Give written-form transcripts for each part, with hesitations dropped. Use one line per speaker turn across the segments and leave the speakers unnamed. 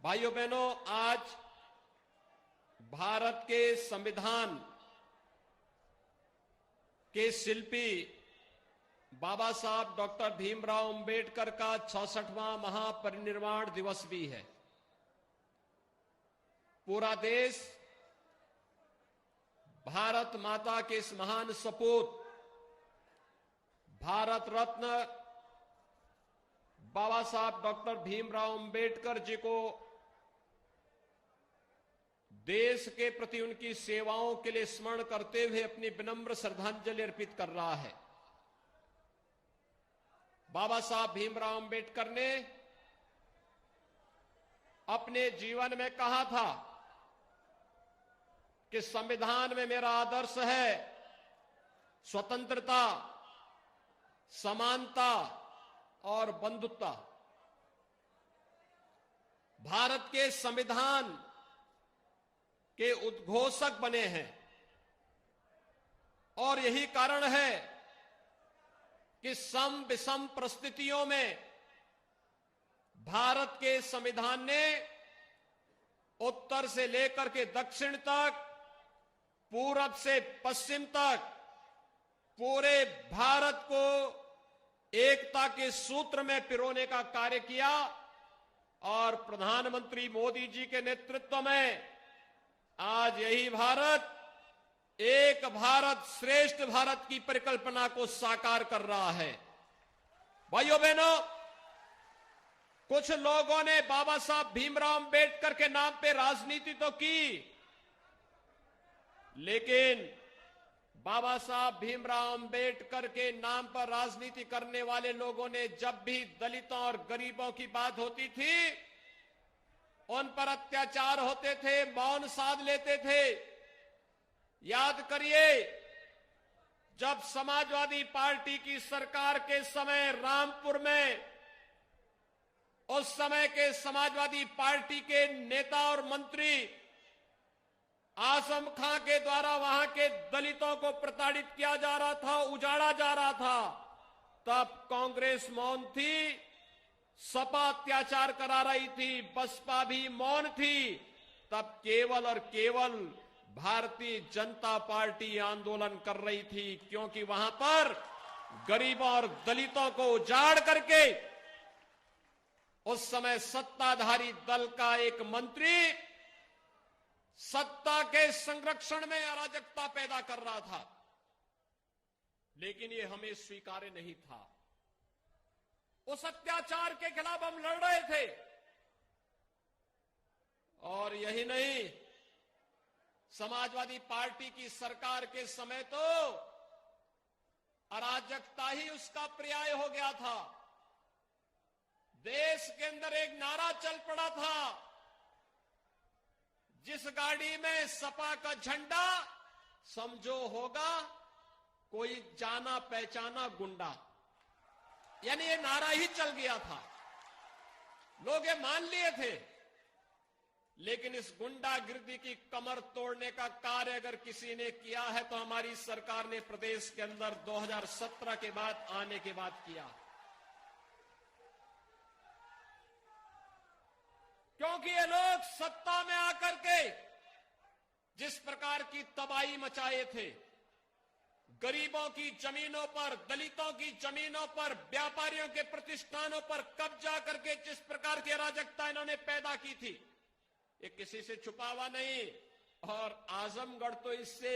भाइयों बहनों, आज भारत के संविधान के शिल्पी बाबा साहब डॉक्टर भीमराव अंबेडकर का 66वां महापरिनिर्वाण दिवस भी है। पूरा देश भारत माता के इस महान सपूत भारत रत्न बाबा साहब डॉक्टर भीमराव अंबेडकर जी को देश के प्रति उनकी सेवाओं के लिए स्मरण करते हुए अपनी विनम्र श्रद्धांजलि अर्पित कर रहा है। बाबा साहब भीमराव अंबेडकर ने अपने जीवन में कहा था कि संविधान में मेरा आदर्श है स्वतंत्रता, समानता और बंधुत्व। भारत के संविधान के उद्घोषक बने हैं और यही कारण है कि सम विषम परिस्थितियों में भारत के संविधान ने उत्तर से लेकर के दक्षिण तक, पूरब से पश्चिम तक पूरे भारत को एकता के सूत्र में पिरोने का कार्य किया और प्रधानमंत्री मोदी जी के नेतृत्व में आज यही भारत एक भारत श्रेष्ठ भारत की परिकल्पना को साकार कर रहा है। भाइयों बहनों, कुछ लोगों ने बाबा साहब भीमराव अंबेडकर के नाम पे राजनीति तो की, लेकिन बाबा साहब भीमराव अंबेडकर के नाम पर राजनीति करने वाले लोगों ने जब भी दलितों और गरीबों की बात होती थी, उन पर अत्याचार होते थे, मौन साध लेते थे। याद करिए, जब समाजवादी पार्टी की सरकार के समय रामपुर में उस समय के समाजवादी पार्टी के नेता और मंत्री आजम खां के द्वारा वहां के दलितों को प्रताड़ित किया जा रहा था, उजाड़ा जा रहा था, तब कांग्रेस मौन थी, सपा अत्याचार करा रही थी, बसपा भी मौन थी। तब केवल और केवल भारतीय जनता पार्टी आंदोलन कर रही थी, क्योंकि वहां पर गरीबों और दलितों को उजाड़ करके उस समय सत्ताधारी दल का एक मंत्री सत्ता के संरक्षण में अराजकता पैदा कर रहा था, लेकिन ये हमें स्वीकार्य नहीं था। उस अत्याचार के खिलाफ हम लड़ रहे थे। और यही नहीं, समाजवादी पार्टी की सरकार के समय तो अराजकता ही उसका पर्याय हो गया था। देश के अंदर एक नारा चल पड़ा था, जिस गाड़ी में सपा का झंडा समझो होगा कोई जाना पहचाना गुंडा, यानी ये नारा ही चल गया था। लोग ये मान लिए थे, लेकिन इस गुंडागिर्दी की कमर तोड़ने का कार्य अगर किसी ने किया है तो हमारी सरकार ने प्रदेश के अंदर 2017 के बाद आने के बाद किया। क्योंकि ये लोग सत्ता में आकर के जिस प्रकार की तबाही मचाए थे, गरीबों की जमीनों पर, दलितों की जमीनों पर, व्यापारियों के प्रतिष्ठानों पर कब्जा करके जिस प्रकार की अराजकता इन्होंने पैदा की थी, ये किसी से छुपा हुआ नहीं। और आजमगढ़ तो इससे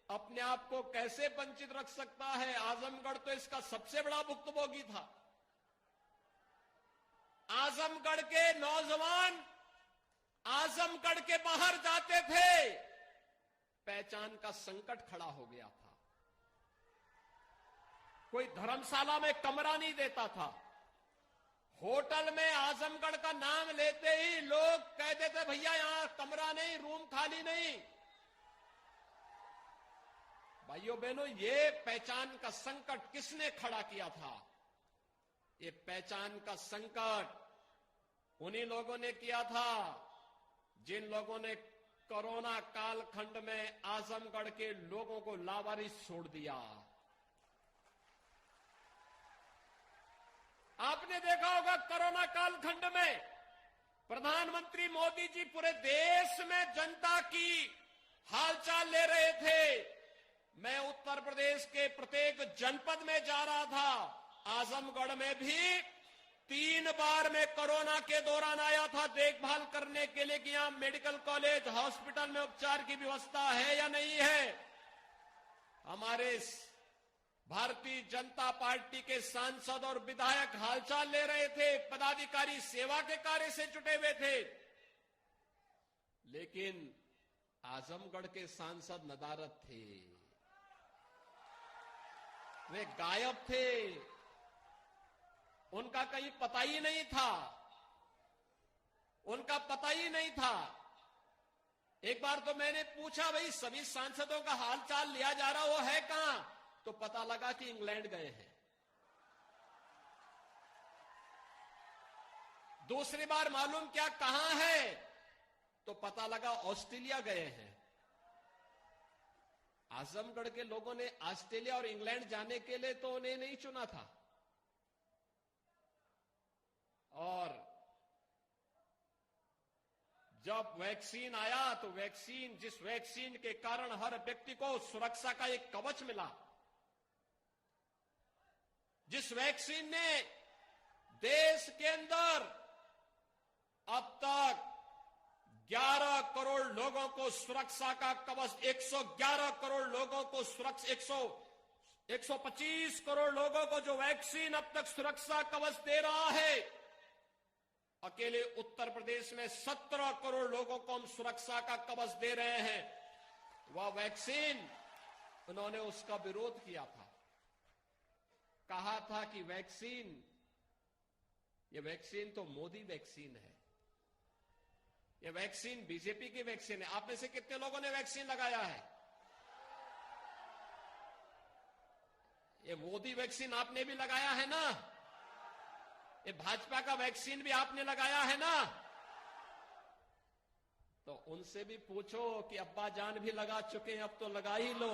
अपने आप को कैसे वंचित रख सकता है? आजमगढ़ तो इसका सबसे बड़ा भुक्तभोगी था। आजमगढ़ के नौजवान आजमगढ़ के बाहर जाते थे, पहचान का संकट खड़ा हो गया था। कोई धर्मशाला में कमरा नहीं देता था। होटल में आजमगढ़ का नाम लेते ही लोग कह देते, भैया यहां कमरा नहीं, रूम खाली नहीं। भाइयों बहनों, ये पहचान का संकट किसने खड़ा किया था? ये पहचान का संकट उन्हीं लोगों ने किया था जिन लोगों ने कोरोना कालखंड में आजमगढ़ के लोगों को लावारिस छोड़ दिया। आपने देखा होगा कोरोना कालखंड में प्रधानमंत्री मोदी जी पूरे देश में जनता की हालचाल ले रहे थे। मैं उत्तर प्रदेश के प्रत्येक जनपद में जा रहा था। आजमगढ़ में भी 3 बार मैं कोरोना के दौरान आया था देखभाल करने के लिए कि यहां मेडिकल कॉलेज हॉस्पिटल में उपचार की व्यवस्था है या नहीं है। हमारे भारतीय जनता पार्टी के सांसद और विधायक हालचाल ले रहे थे, पदाधिकारी सेवा के कार्य से जुटे हुए थे। लेकिन आजमगढ़ के सांसद नदारद थे, वे गायब थे, उनका कहीं पता ही नहीं था, उनका पता ही नहीं था। एक बार तो मैंने पूछा, भाई सभी सांसदों का हालचाल लिया जा रहा, वो है कहां? तो पता लगा कि इंग्लैंड गए हैं। दूसरी बार मालूम क्या कहां है, तो पता लगा ऑस्ट्रेलिया गए हैं। आजमगढ़ के लोगों ने ऑस्ट्रेलिया और इंग्लैंड जाने के लिए तो उन्हें नहीं चुना था। और जब वैक्सीन आया तो जिस वैक्सीन के कारण हर व्यक्ति को सुरक्षा का एक कवच मिला, जिस वैक्सीन ने देश के अंदर अब तक 11 करोड़ लोगों को सुरक्षा का कवच, 111 करोड़ लोगों को सुरक्षा, 125 करोड़ लोगों को जो वैक्सीन अब तक सुरक्षा कवच दे रहा है, अकेले उत्तर प्रदेश में 17 करोड़ लोगों को हम सुरक्षा का कवच दे रहे हैं। वह वैक्सीन, उन्होंने उसका विरोध किया था, कहा था कि ये वैक्सीन तो मोदी वैक्सीन है, ये वैक्सीन बीजेपी की वैक्सीन है। आप में से कितने लोगों ने वैक्सीन लगाया है? ये मोदी वैक्सीन आपने भी लगाया है ना? ये भाजपा का वैक्सीन भी आपने लगाया है ना? तो उनसे भी पूछो कि अब्बा जान भी लगा चुके हैं, अब तो लगा ही लो।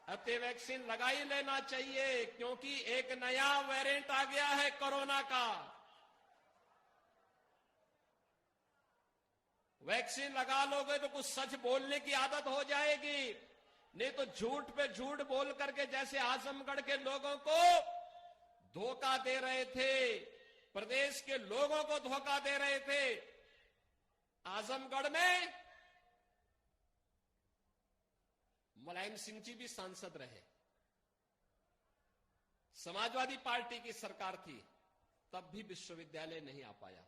अब ये वैक्सीन लगा ही लेना चाहिए, क्योंकि एक नया वेरिएंट आ गया है कोरोना का। वैक्सीन लगा लोगे तो कुछ सच बोलने की आदत हो जाएगी, नहीं तो झूठ पे झूठ बोल करके, जैसे आजमगढ़ के लोगों को धोखा दे रहे थे, प्रदेश के लोगों को धोखा दे रहे थे। आजमगढ़ में मुलायम सिंह जी भी सांसद रहे, समाजवादी पार्टी की सरकार थी, तब भी विश्वविद्यालय नहीं आ पाया।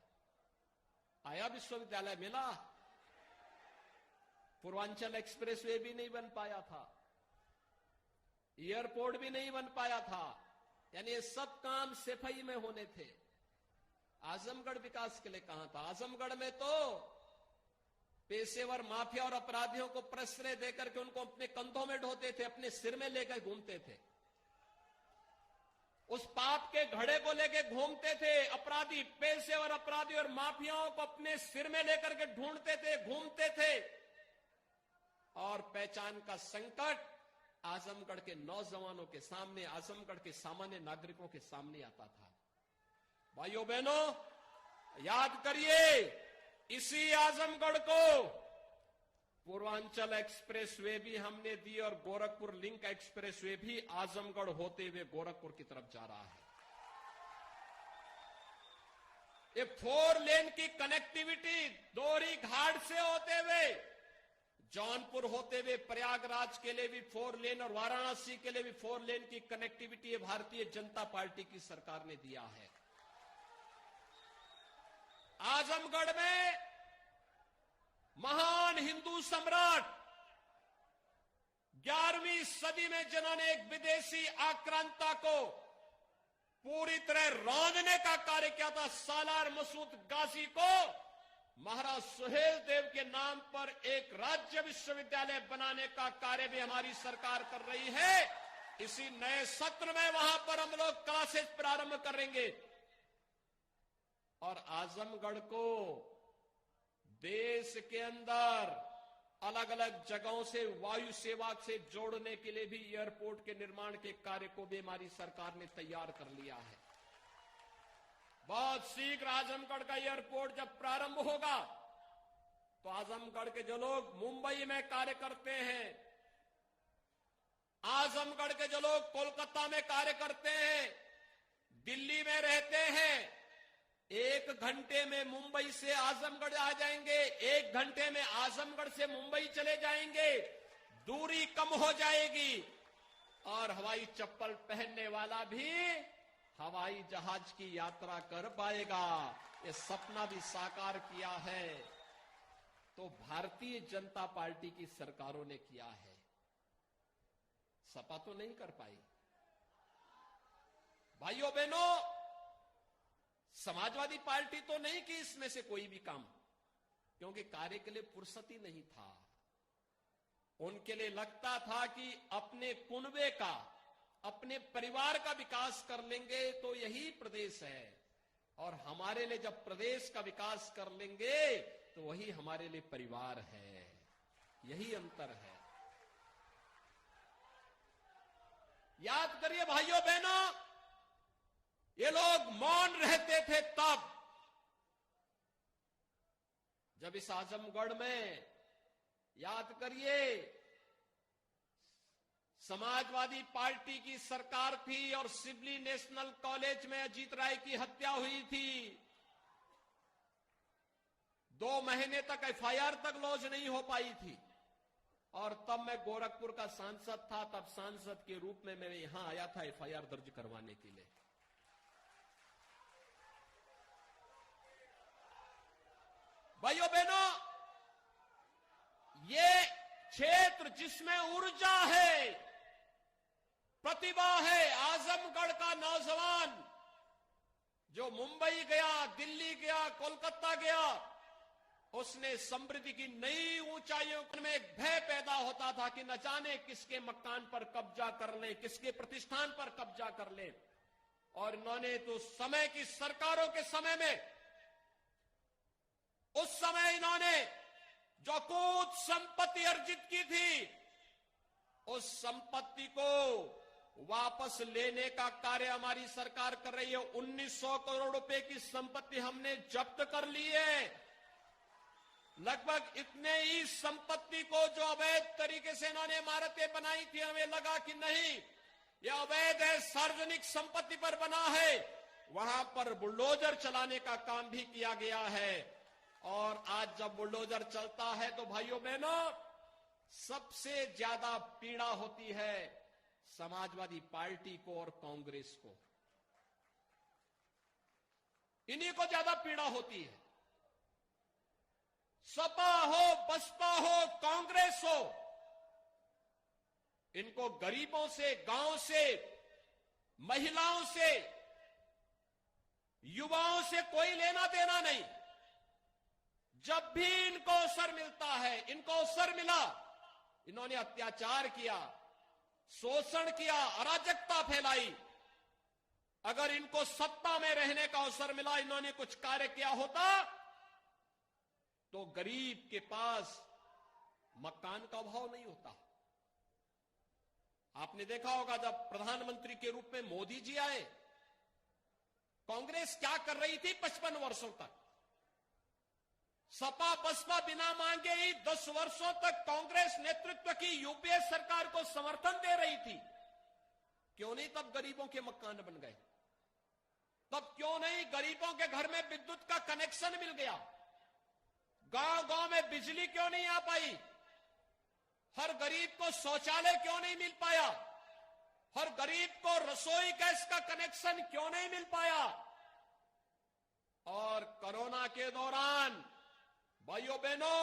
आया विश्वविद्यालय, मिला। पूर्वांचल एक्सप्रेसवे भी नहीं बन पाया था, एयरपोर्ट भी नहीं बन पाया था, यानी ये सब काम सफाई में होने थे। आजमगढ़ विकास के लिए कहां था? आजमगढ़ में तो पेशेवर माफिया और अपराधियों को प्रश्रय देकर के उनको अपने कंधों में ढोते थे, अपने सिर में लेकर घूमते थे, उस पाप के घड़े को लेकर घूमते थे। अपराधी, पेशेवर अपराधी और माफियाओं को अपने सिर में लेकर के ढूंढते थे, घूमते थे। और पहचान का संकट आजमगढ़ के नौजवानों के सामने, आजमगढ़ के सामान्य नागरिकों के सामने आता था। भाइयों बहनों, याद करिए, इसी आजमगढ़ को पूर्वांचल एक्सप्रेसवे भी हमने दी और गोरखपुर लिंक एक्सप्रेसवे भी आजमगढ़ होते हुए गोरखपुर की तरफ जा रहा है। ये 4 लेन की कनेक्टिविटी दोहरी घाट से होते हुए, जौनपुर होते हुए प्रयागराज के लिए भी 4 लेन और वाराणसी के लिए भी 4 लेन की कनेक्टिविटी ये भारतीय जनता पार्टी की सरकार ने दिया है। आजमगढ़ में महान हिंदू सम्राट 11वीं सदी में जिन्होंने एक विदेशी आक्रांता को पूरी तरह रौंदने का कार्य किया था, सालार मसूद गाजी को महाराज सुहेल देव के नाम पर एक राज्य विश्वविद्यालय बनाने का कार्य भी हमारी सरकार कर रही है। इसी नए सत्र में वहां पर हम लोग क्लासेस प्रारंभ करेंगे। और आजमगढ़ को देश के अंदर अलग अलग जगहों से वायु सेवा से जोड़ने के लिए भी एयरपोर्ट के निर्माण के कार्य को भी हमारी सरकार ने तैयार कर लिया है। बहुत शीघ्र आजमगढ़ का एयरपोर्ट जब प्रारंभ होगा तो आजमगढ़ के जो लोग मुंबई में कार्य करते हैं, आजमगढ़ के जो लोग कोलकाता में कार्य करते हैं, दिल्ली में रहते हैं, 1 घंटे में मुंबई से आजमगढ़ आ जाएंगे, 1 घंटे में आजमगढ़ से मुंबई चले जाएंगे, दूरी कम हो जाएगी और हवाई चप्पल पहनने वाला भी हवाई जहाज की यात्रा कर पाएगा। ये सपना भी साकार किया है तो भारतीय जनता पार्टी की सरकारों ने किया है, सपा तो नहीं कर पाई। भाइयों बहनों, समाजवादी पार्टी तो नहीं की इसमें से कोई भी काम, क्योंकि कार्य के लिए फुर्सत ही नहीं था। उनके लिए लगता था कि अपने कुनबे का, अपने परिवार का विकास कर लेंगे तो यही प्रदेश है, और हमारे लिए जब प्रदेश का विकास कर लेंगे तो वही हमारे लिए परिवार है। यही अंतर है। याद करिए भाइयों बहनों, ये लोग मौन रहते थे तब जब इस आजमगढ़ में, याद करिए, समाजवादी पार्टी की सरकार थी और सिवली नेशनल कॉलेज में अजीत राय की हत्या हुई थी। 2 महीने तक एफआईआर तक लॉन्च नहीं हो पाई थी, और तब मैं गोरखपुर का सांसद था। तब सांसद के रूप में मैं यहां आया था एफआईआर दर्ज करवाने के लिए। भाइयों बहनों, ये क्षेत्र जिसमें ऊर्जा है, प्रतिभा है, आजमगढ़ का नौजवान जो मुंबई गया, दिल्ली गया, कोलकाता गया, उसने समृद्धि की नई ऊंचाइयों में एक भय पैदा होता था कि न जाने किसके मकान पर कब्जा कर ले, किसके प्रतिष्ठान पर कब्जा कर ले। और इन्होंने तो समय की सरकारों के समय में, उस समय इन्होंने जो कुछ संपत्ति अर्जित की थी, उस संपत्ति को वापस लेने का कार्य हमारी सरकार कर रही है। 1900 करोड़ रुपए की संपत्ति हमने जब्त कर ली है। लगभग इतने ही संपत्ति को जो अवैध तरीके से इन्होंने इमारतें बनाई थी, हमें लगा कि नहीं यह अवैध है, सार्वजनिक संपत्ति पर बना है, वहां पर बुलडोजर चलाने का काम भी किया गया है। और आज जब बुलडोजर चलता है तो भाइयों बहनों, सबसे ज्यादा पीड़ा होती है समाजवादी पार्टी को और कांग्रेस को। इन्हीं को ज्यादा पीड़ा होती है। सपा हो, बसपा हो, कांग्रेस हो, इनको गरीबों से, गांव से, महिलाओं से, युवाओं से कोई लेना देना नहीं। जब भी इनको अवसर मिलता है, इनको अवसर मिला, इन्होंने अत्याचार किया, शोषण किया, अराजकता फैलाई। अगर इनको सत्ता में रहने का अवसर मिला, इन्होंने कुछ कार्य किया होता तो गरीब के पास मकान का अभाव नहीं होता। आपने देखा होगा जब प्रधानमंत्री के रूप में मोदी जी आए, कांग्रेस क्या कर रही थी 55 वर्षों तक। सपा बसपा बिना मांगे ही 10 वर्षों तक कांग्रेस नेतृत्व की यूपीए सरकार को समर्थन दे रही थी। क्यों नहीं तब गरीबों के मकान बन गए? तब क्यों नहीं गरीबों के घर में विद्युत का कनेक्शन मिल गया? गांव गांव में बिजली क्यों नहीं आ पाई? हर गरीब को शौचालय क्यों नहीं मिल पाया? हर गरीब को रसोई गैस का कनेक्शन क्यों नहीं मिल पाया? और कोरोना के दौरान भाइयों बहनों,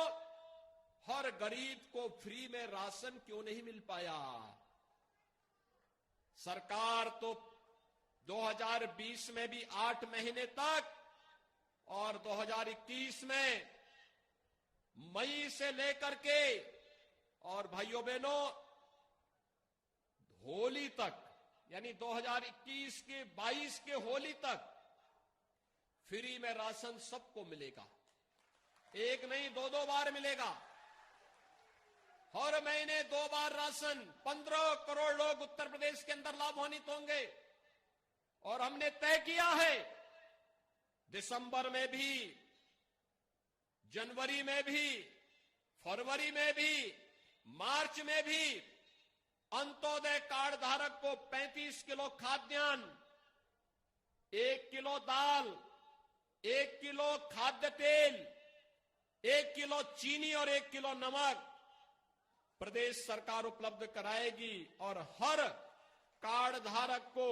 हर गरीब को फ्री में राशन क्यों नहीं मिल पाया? सरकार तो 2020 में भी 8 महीने तक और 2021 में मई से लेकर के और भाइयों बहनों होली तक, यानी 2021 के 22 के होली तक फ्री में राशन सबको मिलेगा। एक नहीं 2-2 बार मिलेगा। हर महीने 2 बार राशन, 15 करोड़ लोग उत्तर प्रदेश के अंदर लाभान्वित होंगे। और हमने तय किया है दिसंबर में भी, जनवरी में भी, फरवरी में भी, मार्च में भी अंत्योदय कार्ड धारक को 35 किलो खाद्यान्न, 1 किलो दाल, 1 किलो खाद्य तेल, 1 किलो चीनी और 1 किलो नमक प्रदेश सरकार उपलब्ध कराएगी। और हर कार्ड धारक को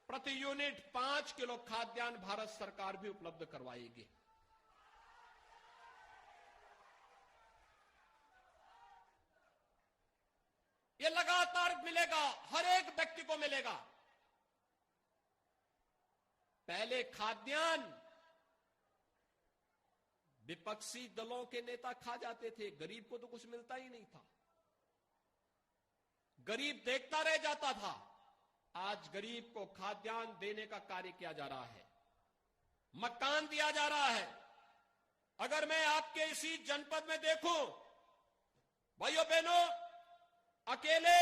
प्रति यूनिट 5 किलो खाद्यान्न भारत सरकार भी उपलब्ध करवाएगी। ये लगातार मिलेगा, हर एक व्यक्ति को मिलेगा। पहले खाद्यान्न विपक्षी दलों के नेता खा जाते थे, गरीब को तो कुछ मिलता ही नहीं था, गरीब देखता रह जाता था। आज गरीब को खाद्यान्न देने का कार्य किया जा रहा है, मकान दिया जा रहा है। अगर मैं आपके इसी जनपद में देखूं, भाइयों बहनों, अकेले